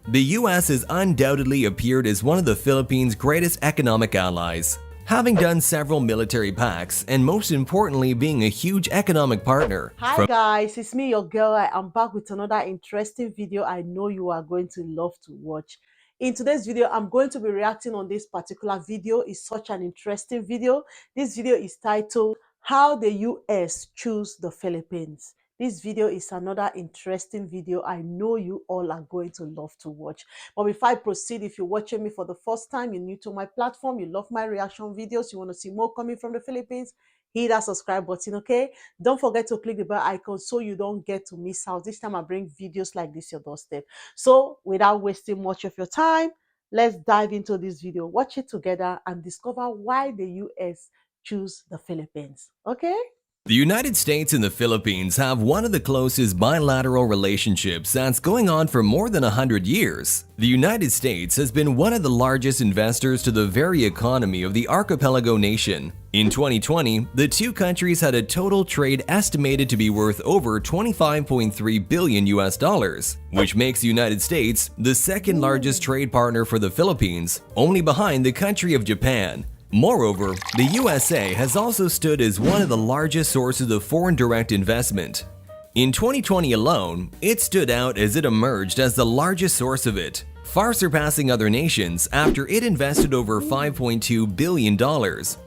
The US has undoubtedly appeared as one of the Philippines' greatest economic allies, having done several military pacts and most importantly being a huge economic partner. Hi guys, it's me, your girl. I am back with another interesting video I know you are going to love to watch. In today's video, I'm going to be reacting on this particular video. It's such an interesting video. This video is titled, How the US Choose the Philippines. This video is another interesting video I know you all are going to love to watch. But before I proceed, if you're watching me for the first time, you're new to my platform, you love my reaction videos, you want to see more coming from the Philippines, hit that subscribe button, okay? Don't forget to click the bell icon so you don't get to miss out. This time I bring videos like this your doorstep. So without wasting much of your time, let's dive into this video. Watch it together and discover why the US choose the Philippines, okay? The United States and the Philippines have one of the closest bilateral relationships that's going on for more than 100 years. The United States has been one of the largest investors to the very economy of the archipelago nation. In 2020, the two countries had a total trade estimated to be worth over 25.3 billion US dollars, which makes the United States the second largest trade partner for the Philippines, only behind the country of Japan. Moreover, the USA has also stood as one of the largest sources of foreign direct investment. In 2020 alone, it stood out as it emerged as the largest source of it, far surpassing other nations after it invested over $5.2 billion,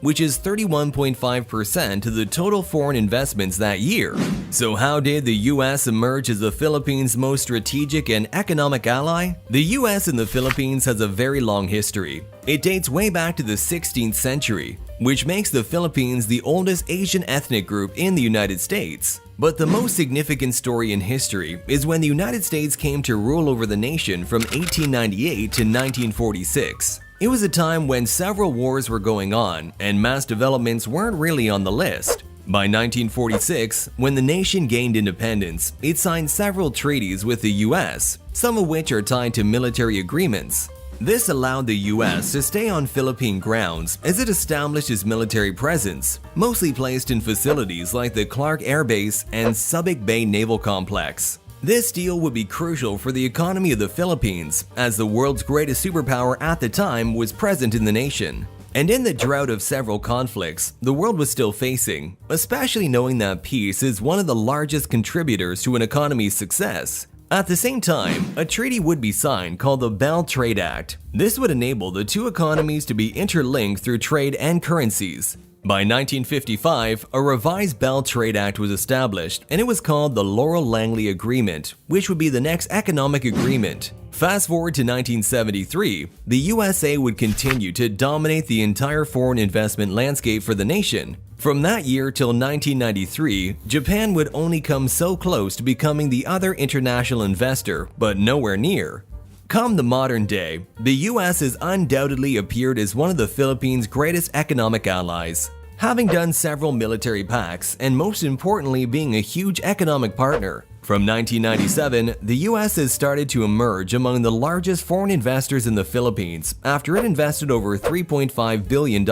which is 31.5% of the total foreign investments that year. So how did the US emerge as the Philippines' most strategic and economic ally? The US and the Philippines has a very long history. It dates way back to the 16th century, which makes the Philippines the oldest Asian ethnic group in the United States. But the most significant story in history is when the United States came to rule over the nation from 1898 to 1946. It was a time when several wars were going on and mass developments weren't really on the list. By 1946, when the nation gained independence, it signed several treaties with the US, some of which are tied to military agreements. This allowed the US to stay on Philippine grounds as it established its military presence, mostly placed in facilities like the Clark Air Base and Subic Bay Naval Complex. This deal would be crucial for the economy of the Philippines, as the world's greatest superpower at the time was present in the nation. And in the drought of several conflicts the world was still facing, especially knowing that peace is one of the largest contributors to an economy's success. At the same time, a treaty would be signed called the Belt Trade Act. This would enable the two economies to be interlinked through trade and currencies. By 1955, a revised Belt Trade Act was established, and it was called the Laurel-Langley Agreement, which would be the next economic agreement. Fast forward to 1973, the USA would continue to dominate the entire foreign investment landscape for the nation. From that year till 1993, Japan would only come so close to becoming the other international investor, but nowhere near. Come the modern day, the US has undoubtedly appeared as one of the Philippines' greatest economic allies, having done several military pacts and most importantly being a huge economic partner. From 1997, the US has started to emerge among the largest foreign investors in the Philippines after it invested over $3.5 billion.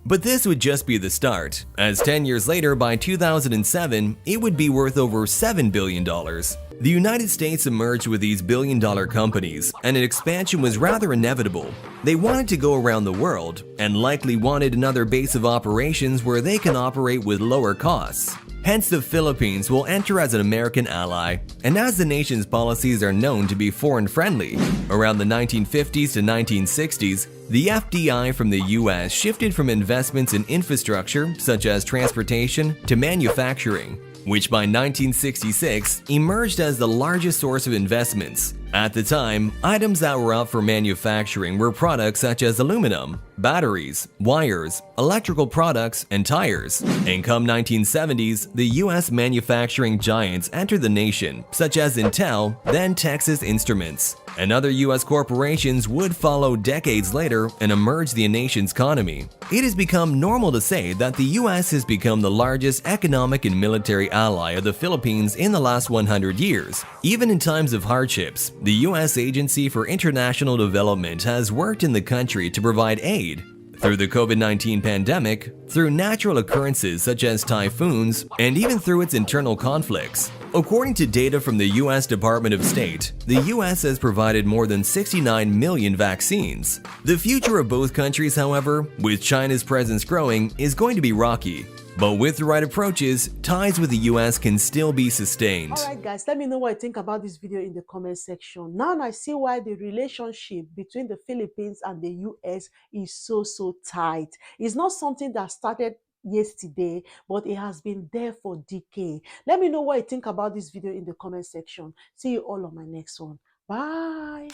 But this would just be the start, as 10 years later, by 2007, it would be worth over $7 billion. The United States emerged with these billion-dollar companies, and an expansion was rather inevitable. They wanted to go around the world, and likely wanted another base of operations where they can operate with lower costs. Hence, the Philippines will enter as an American ally, and as the nation's policies are known to be foreign-friendly. Around the 1950s to 1960s, the FDI from the US shifted from investments in infrastructure, such as transportation, to manufacturing, which by 1966 emerged as the largest source of investments. At the time, items that were up for manufacturing were products such as aluminum, batteries, wires, electrical products, and tires. And come 1970s, the US manufacturing giants entered the nation, such as Intel, then Texas Instruments. And other US corporations would follow decades later and emerge the nation's economy. It has become normal to say that the US has become the largest economic and military ally of the Philippines in the last 100 years. Even in times of hardships, the US Agency for International Development has worked in the country to provide aid. through the COVID-19 pandemic, through natural occurrences such as typhoons, and even through its internal conflicts. According to data from the US Department of State, the US has provided more than 69 million vaccines. The future of both countries, however, with China's presence growing, is going to be rocky. But with the right approaches, ties with the US can still be sustained. Alright guys, let me know what you think about this video in the comment section. Now I see why the relationship between the Philippines and the US is so tight. It's not something that started yesterday, but it has been there for decades. Let me know what you think about this video in the comment section. See you all on my next one. Bye.